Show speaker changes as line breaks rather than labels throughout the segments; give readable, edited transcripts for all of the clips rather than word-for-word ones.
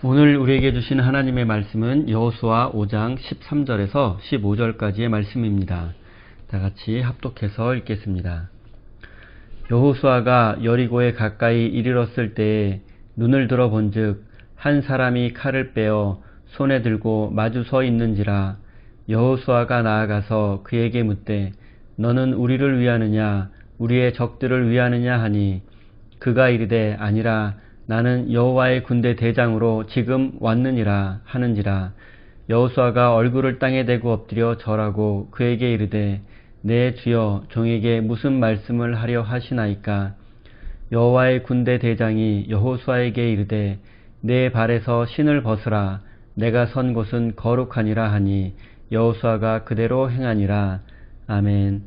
오늘 우리에게 주신 하나님의 말씀은 여호수아 5장 13절에서 15절까지의 말씀입니다. 다 같이 합독해서 읽겠습니다. 여호수아가 여리고에 가까이 이르렀을 때에 눈을 들어 본즉 한 사람이 칼을 빼어 손에 들고 마주 서 있는지라. 여호수아가 나아가서 그에게 묻되 너는 우리를 위하느냐 우리의 적들을 위하느냐 하니 그가 이르되 아니라 나는 여호와의 군대 대장으로 지금 왔느니라 하는지라. 여호수아가 얼굴을 땅에 대고 엎드려 절하고 그에게 이르되 내 주여 종에게 무슨 말씀을 하려 하시나이까. 여호와의 군대 대장이 여호수아에게 이르되 내 발에서 신을 벗으라. 내가 선 곳은 거룩하니라 하니 여호수아가 그대로 행하니라. 아멘.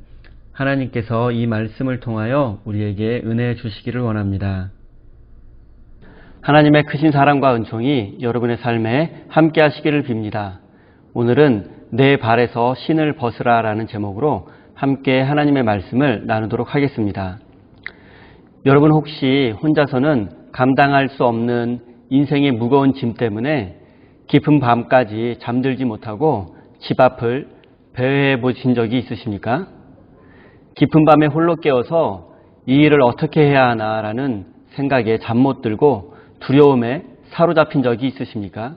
하나님께서 이 말씀을 통하여 우리에게 은혜 주시기를 원합니다. 하나님의 크신 사랑과 은총이 여러분의 삶에 함께 하시기를 빕니다. 오늘은 내 발에서 신을 벗으라 라는 제목으로 함께 하나님의 말씀을 나누도록 하겠습니다. 여러분 혹시 혼자서는 감당할 수 없는 인생의 무거운 짐 때문에 깊은 밤까지 잠들지 못하고 집 앞을 배회해 보신 적이 있으십니까? 깊은 밤에 홀로 깨어서 이 일을 어떻게 해야 하나라는 생각에 잠 못 들고 두려움에 사로잡힌 적이 있으십니까?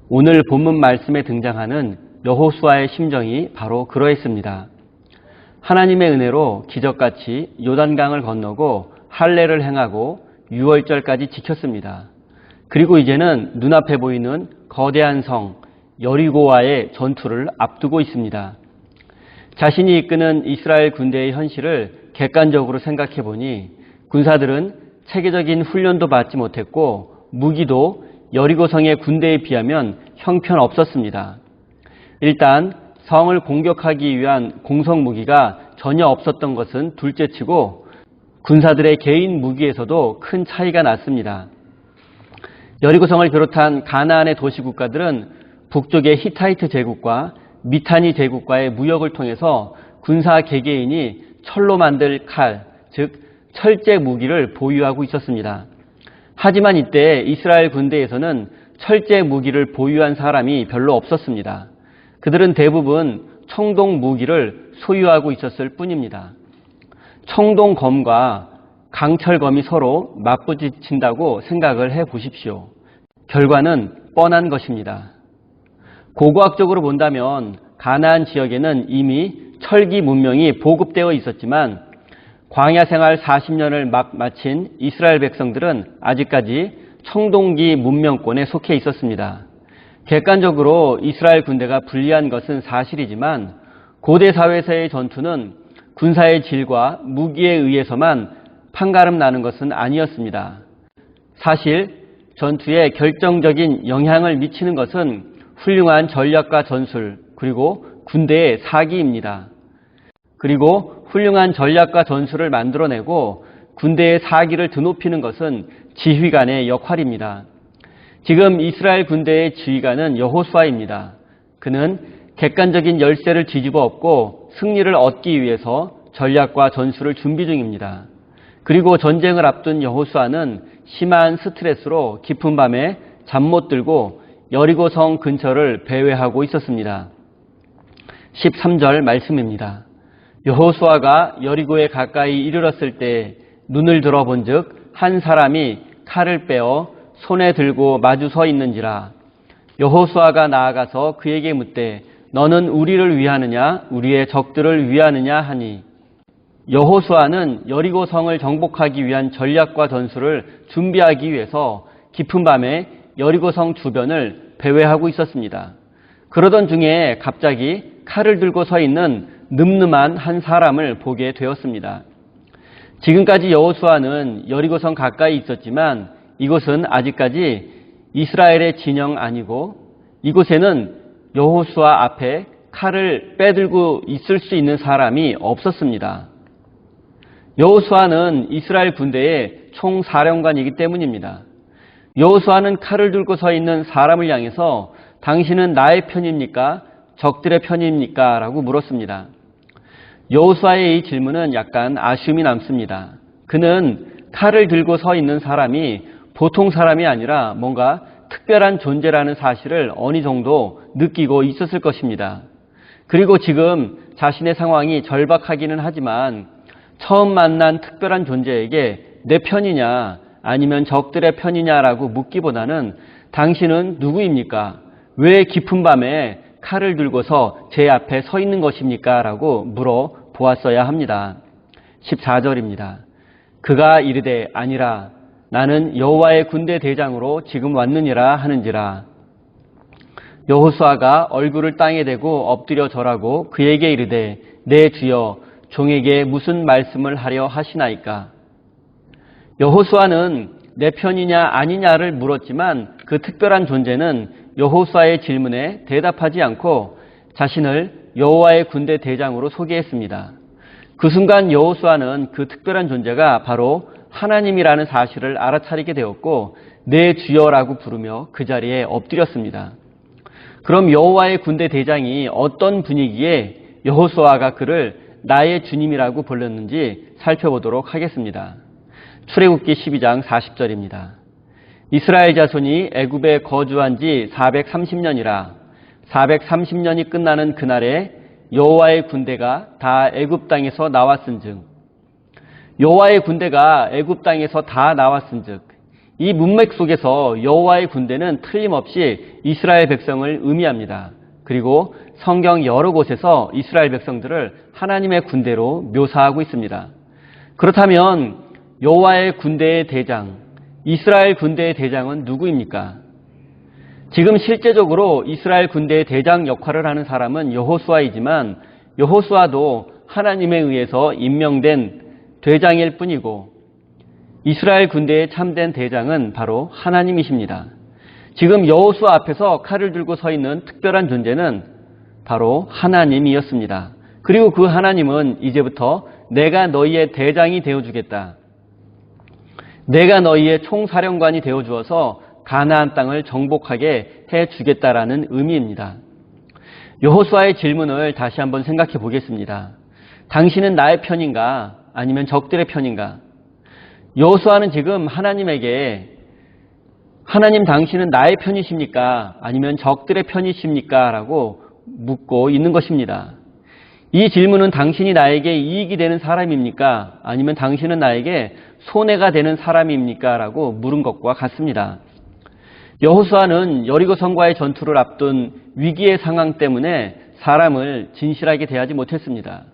오늘 본문 말씀에 등장하는 여호수아의 심정이 바로 그러했습니다. 하나님의 은혜로 기적같이 요단강을 건너고 할례를 행하고 유월절까지 지켰습니다. 그리고 이제는 눈앞에 보이는 거대한 성 여리고와의 전투를 앞두고 있습니다. 자신이 이끄는 이스라엘 군대의 현실을 객관적으로 생각해 보니 군사들은 체계적인 훈련도 받지 못했고 무기도 여리고성의 군대에 비하면 형편없었습니다. 일단 성을 공격하기 위한 공성 무기가 전혀 없었던 것은 둘째치고 군사들의 개인 무기에서도 큰 차이가 났습니다. 여리고성을 비롯한 가나안의 도시 국가들은 북쪽의 히타이트 제국과 미타니 제국과의 무역을 통해서 군사 개개인이 철로 만들 칼, 즉 철제 무기를 보유하고 있었습니다. 하지만 이때 이스라엘 군대에서는 철제 무기를 보유한 사람이 별로 없었습니다. 그들은 대부분 청동 무기를 소유하고 있었을 뿐입니다. 청동검과 강철검이 서로 맞부딪힌다고 생각을 해 보십시오. 결과는 뻔한 것입니다. 고고학적으로 본다면 가나안 지역에는 이미 철기 문명이 보급되어 있었지만 광야 생활 40년을 막 마친 이스라엘 백성들은 아직까지 청동기 문명권에 속해 있었습니다. 객관적으로 이스라엘 군대가 불리한 것은 사실이지만 고대 사회에서의 전투는 군사의 질과 무기에 의해서만 판가름 나는 것은 아니었습니다. 사실 전투에 결정적인 영향을 미치는 것은 훌륭한 전략과 전술 그리고 군대의 사기입니다. 그리고 훌륭한 전략과 전술을 만들어내고 군대의 사기를 드높이는 것은 지휘관의 역할입니다. 지금 이스라엘 군대의 지휘관은 여호수아입니다. 그는 객관적인 열쇠를 뒤집어 엎고 승리를 얻기 위해서 전략과 전술을 준비 중입니다. 그리고 전쟁을 앞둔 여호수아는 심한 스트레스로 깊은 밤에 잠 못 들고 여리고성 근처를 배회하고 있었습니다. 13절 말씀입니다. 여호수아가 여리고에 가까이 이르렀을 때 눈을 들어 본즉 한 사람이 칼을 빼어 손에 들고 마주 서 있는지라. 여호수아가 나아가서 그에게 묻되 너는 우리를 위하느냐 우리의 적들을 위하느냐 하니. 여호수아는 여리고성을 정복하기 위한 전략과 전술을 준비하기 위해서 깊은 밤에 여리고성 주변을 배회하고 있었습니다. 그러던 중에 갑자기 칼을 들고 서 있는 늠름한 한 사람을 보게 되었습니다. 지금까지 여호수아는 여리고성 가까이 있었지만 이곳은 아직까지 이스라엘의 진영 아니고 이곳에는 여호수아 앞에 칼을 빼들고 있을 수 있는 사람이 없었습니다. 여호수아는 이스라엘 군대의 총사령관이기 때문입니다. 여호수아는 칼을 들고 서 있는 사람을 향해서 당신은 나의 편입니까? 적들의 편입니까? 라고 물었습니다. 여호수아의 이 질문은 약간 아쉬움이 남습니다. 그는 칼을 들고 서 있는 사람이 보통 사람이 아니라 뭔가 특별한 존재라는 사실을 어느 정도 느끼고 있었을 것입니다. 그리고 지금 자신의 상황이 절박하기는 하지만 처음 만난 특별한 존재에게 내 편이냐 아니면 적들의 편이냐라고 묻기보다는 당신은 누구입니까? 왜 깊은 밤에 칼을 들고서 제 앞에 서 있는 것입니까? 라고 물어보았어야 합니다. 14절입니다. 그가 이르되 아니라 나는 여호와의 군대 대장으로 지금 왔느니라 하는지라. 여호수아가 얼굴을 땅에 대고 엎드려 절하고 그에게 이르되 내 주여 종에게 무슨 말씀을 하려 하시나이까. 여호수아는 내 편이냐 아니냐를 물었지만 그 특별한 존재는 여호수아의 질문에 대답하지 않고 자신을 여호와의 군대 대장으로 소개했습니다. 그 순간 여호수아는 그 특별한 존재가 바로 하나님이라는 사실을 알아차리게 되었고 내 주여라고 부르며 그 자리에 엎드렸습니다. 그럼 여호와의 군대 대장이 어떤 분위기에 여호수아가 그를 나의 주님이라고 불렀는지 살펴보도록 하겠습니다. 출애굽기 12장 40절입니다. 이스라엘 자손이 애굽에 거주한 지 430년이라 430년이 끝나는 그날에 여호와의 군대가 다 애굽 땅에서 나왔은즉 여호와의 군대가 애굽 땅에서 다 나왔은즉 이 문맥 속에서 여호와의 군대는 틀림없이 이스라엘 백성을 의미합니다. 그리고 성경 여러 곳에서 이스라엘 백성들을 하나님의 군대로 묘사하고 있습니다. 그렇다면 여호와의 군대의 대장, 이스라엘 군대의 대장은 누구입니까? 지금 실제적으로 이스라엘 군대의 대장 역할을 하는 사람은 여호수아이지만 여호수아도 하나님에 의해서 임명된 대장일 뿐이고 이스라엘 군대의 참된 대장은 바로 하나님이십니다. 지금 여호수아 앞에서 칼을 들고 서 있는 특별한 존재는 바로 하나님이었습니다. 그리고 그 하나님은 이제부터 내가 너희의 대장이 되어주겠다. 내가 너희의 총사령관이 되어주어서 가나안 땅을 정복하게 해주겠다라는 의미입니다. 여호수아의 질문을 다시 한번 생각해 보겠습니다. 당신은 나의 편인가? 아니면 적들의 편인가? 여호수아는 지금 하나님에게 하나님 당신은 나의 편이십니까? 아니면 적들의 편이십니까? 라고 묻고 있는 것입니다. 이 질문은 당신이 나에게 이익이 되는 사람입니까? 아니면 당신은 나에게 손해가 되는 사람입니까? 라고 물은 것과 같습니다. 여호수아는 여리고성과의 전투를 앞둔 위기의 상황 때문에 사람을 진실하게 대하지 못했습니다.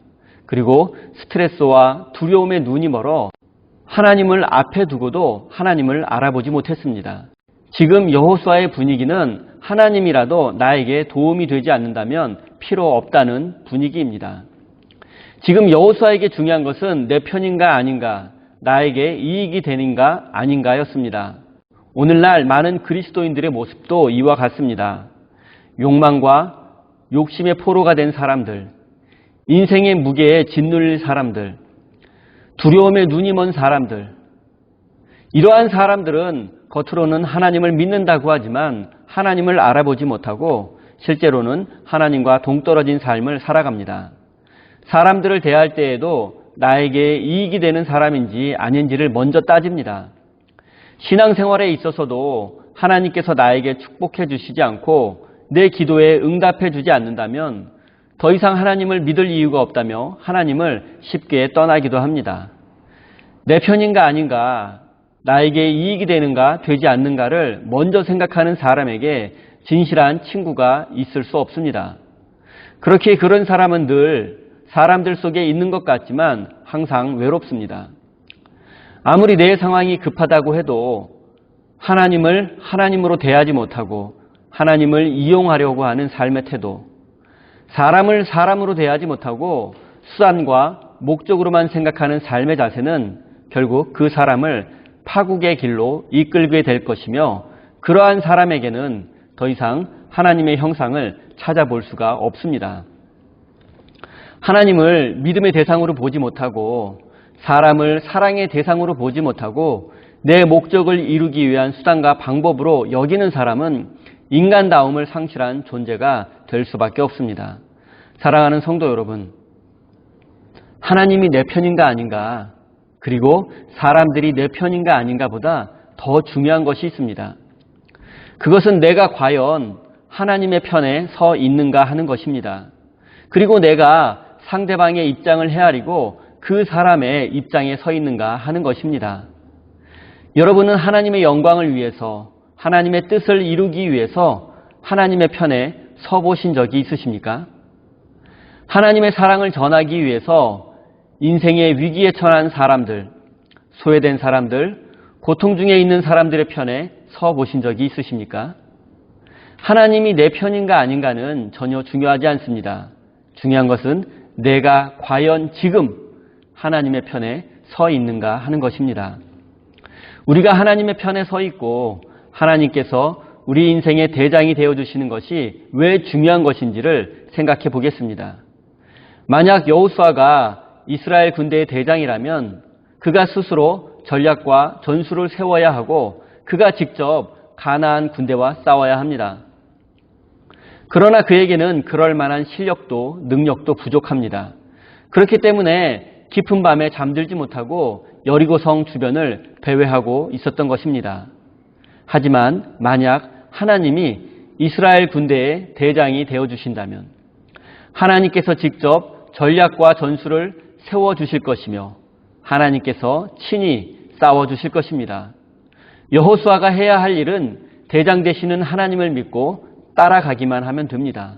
그리고 스트레스와 두려움에 눈이 멀어 하나님을 앞에 두고도 하나님을 알아보지 못했습니다. 지금 여호수아의 분위기는 하나님이라도 나에게 도움이 되지 않는다면 필요 없다는 분위기입니다. 지금 여호수아에게 중요한 것은 내 편인가 아닌가, 나에게 이익이 되는가 아닌가였습니다. 오늘날 많은 그리스도인들의 모습도 이와 같습니다. 욕망과 욕심의 포로가 된 사람들, 인생의 무게에 짓눌릴 사람들, 두려움에 눈이 먼 사람들, 이러한 사람들은 겉으로는 하나님을 믿는다고 하지만 하나님을 알아보지 못하고 실제로는 하나님과 동떨어진 삶을 살아갑니다. 사람들을 대할 때에도 나에게 이익이 되는 사람인지 아닌지를 먼저 따집니다. 신앙생활에 있어서도 하나님께서 나에게 축복해 주시지 않고 내 기도에 응답해 주지 않는다면 더 이상 하나님을 믿을 이유가 없다며 하나님을 쉽게 떠나기도 합니다. 내 편인가 아닌가, 나에게 이익이 되는가 되지 않는가를 먼저 생각하는 사람에게 진실한 친구가 있을 수 없습니다. 그렇게 그런 사람은 늘 사람들 속에 있는 것 같지만 항상 외롭습니다. 아무리 내 상황이 급하다고 해도 하나님을 하나님으로 대하지 못하고 하나님을 이용하려고 하는 삶의 태도, 사람을 사람으로 대하지 못하고 수단과 목적으로만 생각하는 삶의 자세는 결국 그 사람을 파국의 길로 이끌게 될 것이며 그러한 사람에게는 더 이상 하나님의 형상을 찾아볼 수가 없습니다. 하나님을 믿음의 대상으로 보지 못하고 사람을 사랑의 대상으로 보지 못하고 내 목적을 이루기 위한 수단과 방법으로 여기는 사람은 인간다움을 상실한 존재가 될 수밖에 없습니다. 사랑하는 성도 여러분, 하나님이 내 편인가 아닌가, 그리고 사람들이 내 편인가 아닌가 보다 더 중요한 것이 있습니다. 그것은 내가 과연 하나님의 편에 서 있는가 하는 것입니다. 그리고 내가 상대방의 입장을 헤아리고 그 사람의 입장에 서 있는가 하는 것입니다. 여러분은 하나님의 영광을 위해서, 하나님의 뜻을 이루기 위해서 하나님의 편에 서 보신 적이 있으십니까? 하나님의 사랑을 전하기 위해서 인생의 위기에 처한 사람들, 소외된 사람들, 고통 중에 있는 사람들의 편에 서 보신 적이 있으십니까? 하나님이 내 편인가 아닌가는 전혀 중요하지 않습니다. 중요한 것은 내가 과연 지금 하나님의 편에 서 있는가 하는 것입니다. 우리가 하나님의 편에 서 있고 하나님께서 우리 인생의 대장이 되어주시는 것이 왜 중요한 것인지를 생각해 보겠습니다. 만약 여호수아가 이스라엘 군대의 대장이라면 그가 스스로 전략과 전술을 세워야 하고 그가 직접 가나안 군대와 싸워야 합니다. 그러나 그에게는 그럴 만한 실력도 능력도 부족합니다. 그렇기 때문에 깊은 밤에 잠들지 못하고 여리고성 주변을 배회하고 있었던 것입니다. 하지만 만약 하나님이 이스라엘 군대의 대장이 되어주신다면 하나님께서 직접 전략과 전술을 세워주실 것이며 하나님께서 친히 싸워주실 것입니다. 여호수아가 해야 할 일은 대장 되시는 하나님을 믿고 따라가기만 하면 됩니다.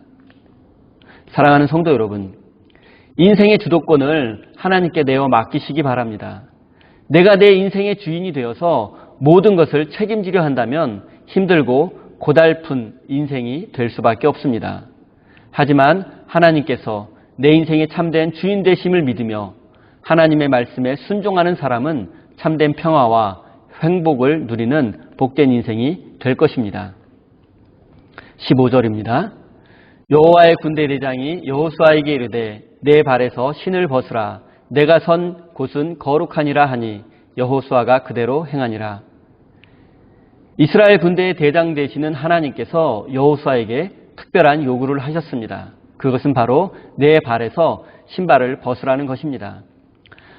사랑하는 성도 여러분, 인생의 주도권을 하나님께 내어 맡기시기 바랍니다. 내가 내 인생의 주인이 되어서 모든 것을 책임지려 한다면 힘들고 고달픈 인생이 될 수밖에 없습니다. 하지만 하나님께서 내 인생의 참된 주인 되심을 믿으며 하나님의 말씀에 순종하는 사람은 참된 평화와 행복을 누리는 복된 인생이 될 것입니다. 15절입니다. 여호와의 군대 대장이 여호수아에게 이르되 내 발에서 신을 벗으라. 내가 선 곳은 거룩하니라 하니 여호수아가 그대로 행하니라. 이스라엘 군대의 대장 되시는 하나님께서 여호수아에게 특별한 요구를 하셨습니다. 그것은 바로 내 발에서 신발을 벗으라는 것입니다.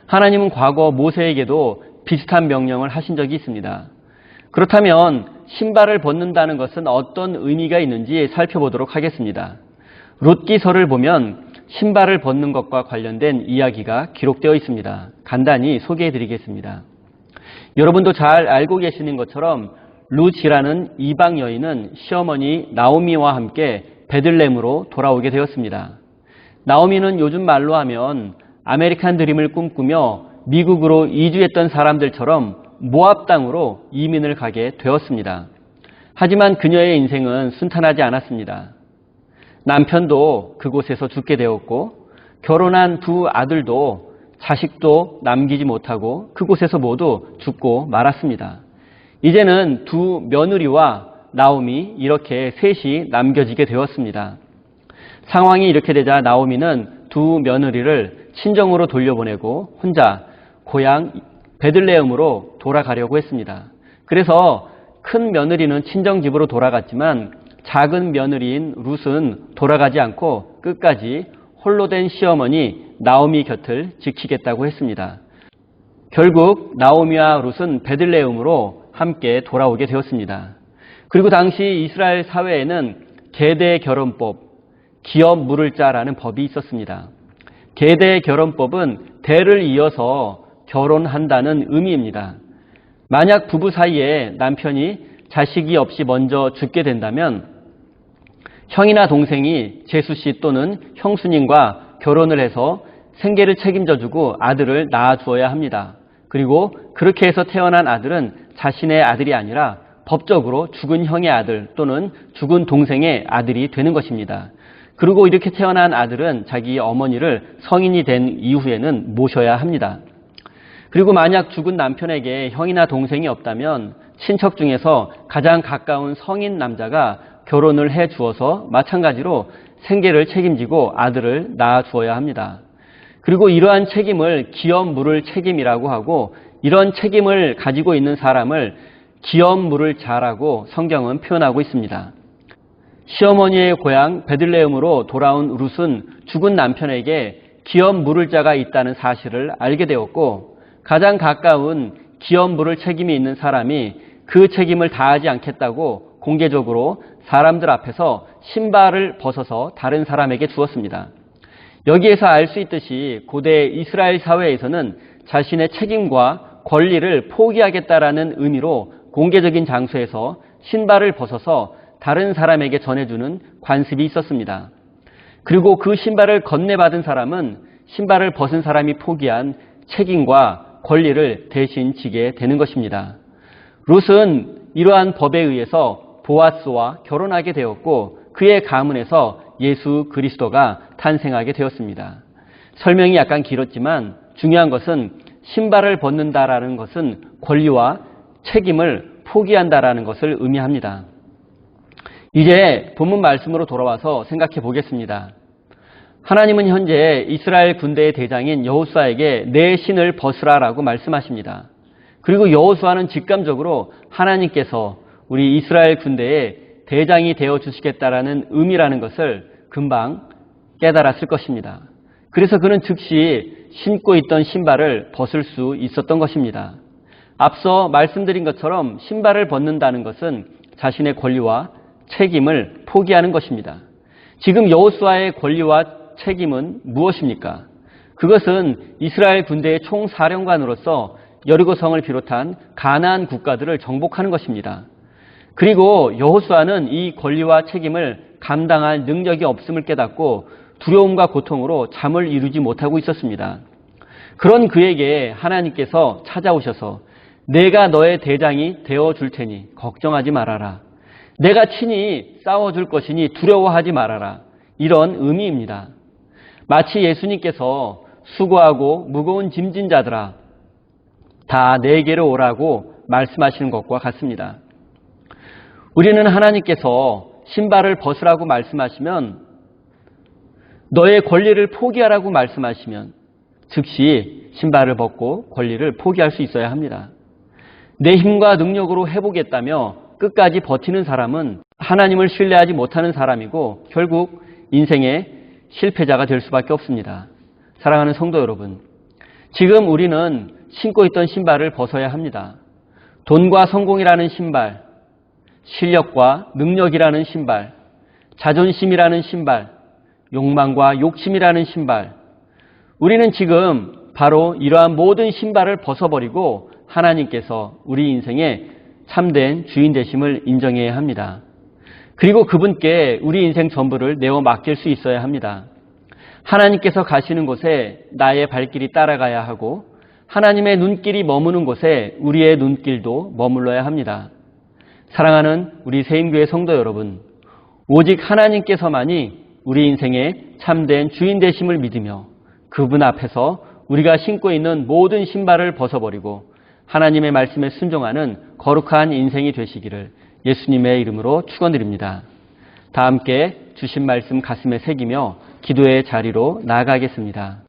하나님은 과거 모세에게도 비슷한 명령을 하신 적이 있습니다. 그렇다면 신발을 벗는다는 것은 어떤 의미가 있는지 살펴보도록 하겠습니다. 룻기서를 보면 신발을 벗는 것과 관련된 이야기가 기록되어 있습니다. 간단히 소개해 드리겠습니다. 여러분도 잘 알고 계시는 것처럼 룻이라는 이방 여인은 시어머니 나오미와 함께 베들레헴으로 돌아오게 되었습니다. 나오미는 요즘 말로 하면 아메리칸 드림을 꿈꾸며 미국으로 이주했던 사람들처럼 모압 땅으로 이민을 가게 되었습니다. 하지만 그녀의 인생은 순탄하지 않았습니다. 남편도 그곳에서 죽게 되었고 결혼한 두 아들도 자식도 남기지 못하고 그곳에서 모두 죽고 말았습니다. 이제는 두 며느리와 나오미 이렇게 셋이 남겨지게 되었습니다. 상황이 이렇게 되자 나오미는 두 며느리를 친정으로 돌려보내고 혼자 고향 베들레헴으로 돌아가려고 했습니다. 그래서 큰 며느리는 친정집으로 돌아갔지만 작은 며느리인 룻은 돌아가지 않고 끝까지 홀로 된 시어머니 나오미 곁을 지키겠다고 했습니다. 결국 나오미와 룻은 베들레헴으로 함께 돌아오게 되었습니다. 그리고 당시 이스라엘 사회에는 계대 결혼법, 기업 물을 자라는 법이 있었습니다. 계대 결혼법은 대를 이어서 결혼한다는 의미입니다. 만약 부부 사이에 남편이 자식이 없이 먼저 죽게 된다면 형이나 동생이 제수씨 또는 형수님과 결혼을 해서 생계를 책임져주고 아들을 낳아주어야 합니다. 그리고 그렇게 해서 태어난 아들은 자신의 아들이 아니라 법적으로 죽은 형의 아들 또는 죽은 동생의 아들이 되는 것입니다. 그리고 이렇게 태어난 아들은 자기 어머니를 성인이 된 이후에는 모셔야 합니다. 그리고 만약 죽은 남편에게 형이나 동생이 없다면 친척 중에서 가장 가까운 성인 남자가 결혼을 해 주어서 마찬가지로 생계를 책임지고 아들을 낳아 주어야 합니다. 그리고 이러한 책임을 기업 물을 책임이라고 하고 이런 책임을 가지고 있는 사람을 기업 물을 자라고 성경은 표현하고 있습니다. 시어머니의 고향 베들레헴으로 돌아온 룻은 죽은 남편에게 기업 물을 자가 있다는 사실을 알게 되었고 가장 가까운 기업 물을 책임이 있는 사람이 그 책임을 다하지 않겠다고 공개적으로 사람들 앞에서 신발을 벗어서 다른 사람에게 주었습니다. 여기에서 알 수 있듯이 고대 이스라엘 사회에서는 자신의 책임과 권리를 포기하겠다라는 의미로 공개적인 장소에서 신발을 벗어서 다른 사람에게 전해주는 관습이 있었습니다. 그리고 그 신발을 건네받은 사람은 신발을 벗은 사람이 포기한 책임과 권리를 대신 지게 되는 것입니다. 룻은 이러한 법에 의해서 보아스와 결혼하게 되었고 그의 가문에서 예수 그리스도가 탄생하게 되었습니다. 설명이 약간 길었지만 중요한 것은 신발을 벗는다라는 것은 권리와 책임을 포기한다라는 것을 의미합니다. 이제 본문 말씀으로 돌아와서 생각해 보겠습니다. 하나님은 현재 이스라엘 군대의 대장인 여호수아에게 내 신을 벗으라라고 말씀하십니다. 그리고 여호수아는 직감적으로 하나님께서 우리 이스라엘 군대의 대장이 되어 주시겠다라는 의미라는 것을 금방 깨달았을 것입니다. 그래서 그는 즉시 신고 있던 신발을 벗을 수 있었던 것입니다. 앞서 말씀드린 것처럼 신발을 벗는다는 것은 자신의 권리와 책임을 포기하는 것입니다. 지금 여호수아의 권리와 책임은 무엇입니까? 그것은 이스라엘 군대의 총사령관으로서 여리고성을 비롯한 가나안 국가들을 정복하는 것입니다. 그리고 여호수아는 이 권리와 책임을 감당할 능력이 없음을 깨닫고 두려움과 고통으로 잠을 이루지 못하고 있었습니다. 그런 그에게 하나님께서 찾아오셔서 내가 너의 대장이 되어줄 테니 걱정하지 말아라. 내가 친히 싸워줄 것이니 두려워하지 말아라. 이런 의미입니다. 마치 예수님께서 수고하고 무거운 짐진 자들아 다 내게로 오라고 말씀하시는 것과 같습니다. 우리는 하나님께서 신발을 벗으라고 말씀하시면 너의 권리를 포기하라고 말씀하시면 즉시 신발을 벗고 권리를 포기할 수 있어야 합니다. 내 힘과 능력으로 해보겠다며 끝까지 버티는 사람은 하나님을 신뢰하지 못하는 사람이고 결국 인생의 실패자가 될 수밖에 없습니다. 사랑하는 성도 여러분, 지금 우리는 신고 있던 신발을 벗어야 합니다. 돈과 성공이라는 신발, 실력과 능력이라는 신발, 자존심이라는 신발, 욕망과 욕심이라는 신발. 우리는 지금 바로 이러한 모든 신발을 벗어버리고 하나님께서 우리 인생의 참된 주인 되심을 인정해야 합니다. 그리고 그분께 우리 인생 전부를 내어 맡길 수 있어야 합니다. 하나님께서 가시는 곳에 나의 발길이 따라가야 하고 하나님의 눈길이 머무는 곳에 우리의 눈길도 머물러야 합니다. 사랑하는 우리 세임교회 성도 여러분, 오직 하나님께서만이 우리 인생의 참된 주인 되심을 믿으며 그분 앞에서 우리가 신고 있는 모든 신발을 벗어버리고 하나님의 말씀에 순종하는 거룩한 인생이 되시기를 예수님의 이름으로 축원드립니다. 다 함께 주신 말씀 가슴에 새기며 기도의 자리로 나아가겠습니다.